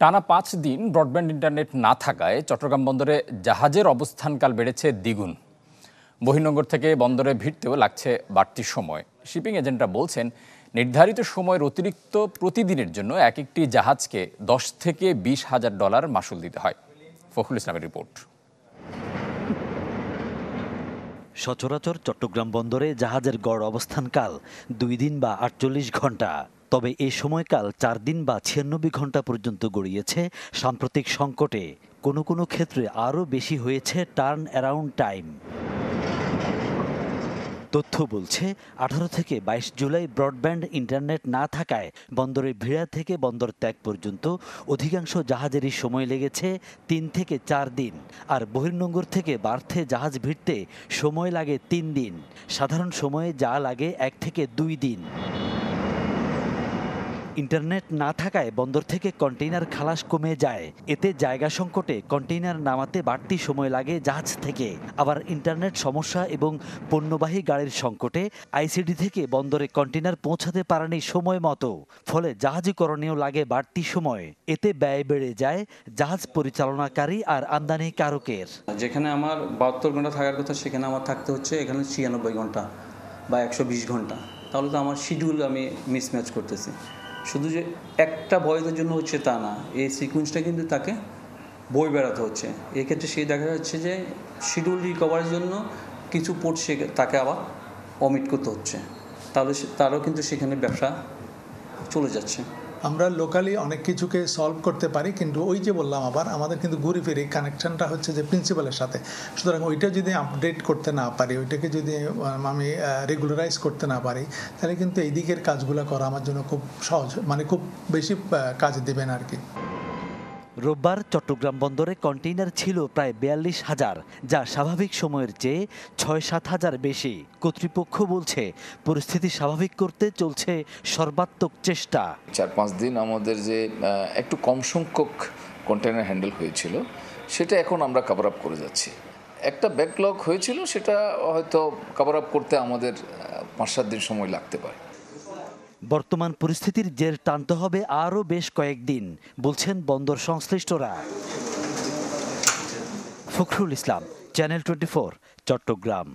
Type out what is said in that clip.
টানা ৫ দিন broadband internet না থাকায় চট্টগ্রাম বন্দরে জাহাজের অবস্থানকাল বেড়েছে দ্বিগুণ। বহির্নোঙর থেকে বন্দরে ভিড়তেও লাগছে বাড়তি সময়। শিপিং এজেন্টরা বলছেন, নির্ধারিত সময়ের অতিরিক্ত প্রতিদিনের জন্য এক একটি জাহাজকে ১০ থেকে ২০ হাজার ডলার মাশুল দিতে হয়। ফখরুল ইসলামের রিপোর্ট। সচরাচর চট্টগ্রাম বন্দরে জাহাজের গড় অবস্থানকাল ২ দিন বা ৪৮ ঘন্টা। তবে এই সময়কাল ৪ দিন বা ৯৬ ঘন্টা পর্যন্ত গড়িয়েছে সাম্প্রতিক সংকটে। কোনো কোনো ক্ষেত্রে আরও বেশি হয়েছে টার্ন অ্যারাউন্ড টাইম। তথ্য বলছে ১৮ থেকে ২২ জুলাই ব্রডব্যান্ড ইন্টারনেট না থাকায় বন্দরে ভিড়া থেকে বন্দর ত্যাগ পর্যন্ত অধিকাংশ জাহাজেরই সময় লেগেছে ৩ থেকে ৪ দিন। আর বহির্নোঙর থেকে বার্থে জাহাজ ভিড়তে সময় লাগে ৩ দিন। সাধারণ সময়ে যা লাগে ১ থেকে ২ দিন। ইন্টারনেট না থাকায় বন্দর থেকে কন্টেইনার খালাস কমে যায়। এতে জায়গা সংকটে কন্টেইনার নামাতে বাড়তি সময় লাগে জাহাজ থেকে। আবার ইন্টারনেট সমস্যা এবং পণ্যবাহী গাড়ির সংকটে আইসিডি থেকে বন্দরে কন্টেইনার পৌঁছাতে পারেনি সময় মতো। ফলে জাহাজীকরণেও লাগে বাড়তি সময়। এতে ব্যয় বেড়ে যায় জাহাজ পরিচালনাকারী আর আমদানিকারকের। যেখানে আমার ৭২ ঘন্টা থাকার কথা সেখানে আমার থাকতে হচ্ছে এখানে ৯৬ ঘন্টা বা ১২০ ঘন্টা। তাহলে তো আমার শিডিউল আমি মিসম্যাচ করতেছি। শুধু যে একটা ভয়ের জন্য হচ্ছে তা না, এই সিকুয়েন্সটা কিন্তু তাকে বই বেড়াতে হচ্ছে। এক্ষেত্রে সে দেখা যাচ্ছে যে শিডিউল রিকভারের জন্য কিছু পোর্ট তাকে আবার অমিট করতে হচ্ছে। তাহলে তারও কিন্তু সেখানে ব্যবসা চলে যাচ্ছে। আমরা লোকালি অনেক কিছুকে সলভ করতে পারি, কিন্তু ওই যে বললাম আবার আমাদের কিন্তু ঘুরে ফিরে কানেকশনটা হচ্ছে যে প্রিন্সিপালের সাথে। সুতরাং ওইটা যদি আপডেট করতে না পারি, ওইটাকে যদি আমি রেগুলারাইজ করতে না পারি, তাহলে কিন্তু এই দিকের কাজগুলো করা আমার জন্য খুব সহজ, মানে খুব বেশি কাজ দেবেন আর কি। রোববার চট্টগ্রাম বন্দরে কন্টেইনার ছিল প্রায় ৪২,০০০, যা স্বাভাবিক সময়ের চেয়ে ৬-৭ হাজার বেশি। কর্তৃপক্ষ বলছে পরিস্থিতি স্বাভাবিক করতে চলছে সর্বাত্মক চেষ্টা। ৪-৫ দিন আমাদের যে একটু কম সংখ্যক কন্টেইনার হ্যান্ডেল হয়েছিল, সেটা এখন আমরা কভার আপ করে যাচ্ছি। একটা ব্যাকলগ হয়েছিল, সেটা হয়তো কভার আপ করতে আমাদের ৫-৭ দিন সময় লাগতে পারে। বর্তমান পরিস্থিতির জের টানতে হবে আরও বেশ কয়েকদিন, বলছেন বন্দর সংশ্লিষ্টরা। ফখরুল ইসলাম, চ্যানেল 24, চট্টগ্রাম।